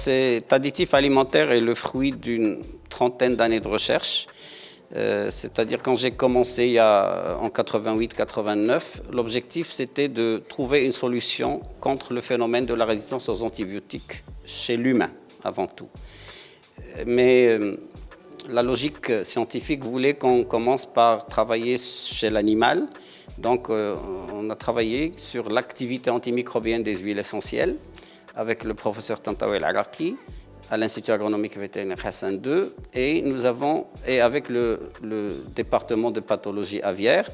cet additif alimentaire est le fruit d'une trentaine d'années de recherche. C'est-à-dire quand j'ai commencé en 88-89, l'objectif c'était de trouver une solution contre le phénomène de la résistance aux antibiotiques chez l'humain avant tout. Mais la logique scientifique voulait qu'on commence par travailler chez l'animal. Donc on a travaillé sur l'activité antimicrobienne des huiles essentielles avec le professeur Tantawi El-Araki à l'Institut agronomique vétérinaire Hassan II et avec le département de pathologie aviaire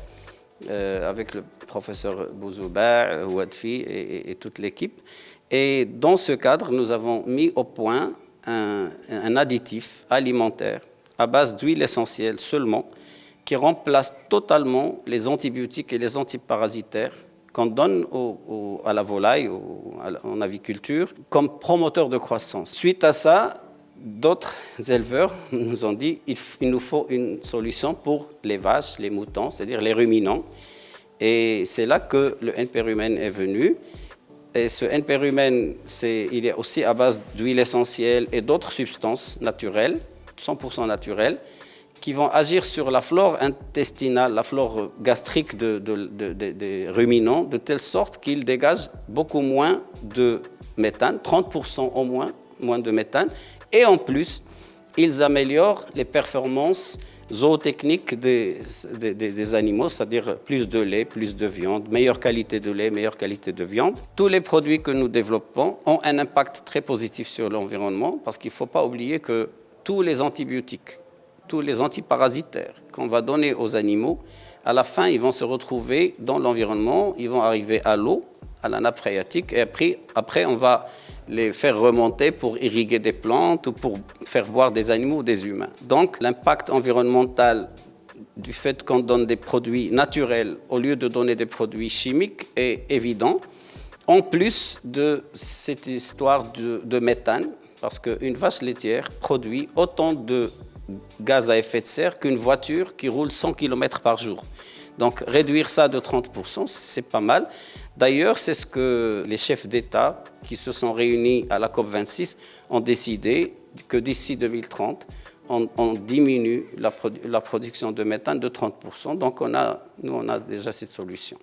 avec le professeur Bouzouba, Ouadfi et toute l'équipe. Et dans ce cadre, nous avons mis au point un additif alimentaire à base d'huile essentielle seulement qui remplace totalement les antibiotiques et les antiparasitaires qu'on donne à la volaille, en aviculture, comme promoteur de croissance. Suite à ça, d'autres éleveurs nous ont dit qu'il nous faut une solution pour les vaches, les moutons, c'est-à-dire les ruminants. Et c'est là que le NP-Rumen est venu. Et ce NP-Rumen, il est aussi à base d'huile essentielle et d'autres substances naturelles, 100% naturelles, qui vont agir sur la flore intestinale, la flore gastrique des ruminants, de telle sorte qu'ils dégagent beaucoup moins de méthane, 30% au moins de méthane, et en plus, ils améliorent les performances zootechniques des animaux, c'est-à-dire plus de lait, plus de viande, meilleure qualité de lait, meilleure qualité de viande. Tous les produits que nous développons ont un impact très positif sur l'environnement, parce qu'il ne faut pas oublier que tous les antibiotiques, tous les antiparasitaires qu'on va donner aux animaux, à la fin, ils vont se retrouver dans l'environnement, ils vont arriver à l'eau, à la nappe phréatique, et après, on va les faire remonter pour irriguer des plantes ou pour faire boire des animaux ou des humains. Donc, l'impact environnemental du fait qu'on donne des produits naturels au lieu de donner des produits chimiques est évident, en plus de cette histoire de méthane, parce qu'une vache laitière produit autant de gaz à effet de serre qu'une voiture qui roule 100 km par jour. Donc réduire ça de 30%, c'est pas mal. D'ailleurs, c'est ce que les chefs d'État qui se sont réunis à la COP26 ont décidé que d'ici 2030, on diminue la production de méthane de 30%. Donc nous, on a déjà cette solution.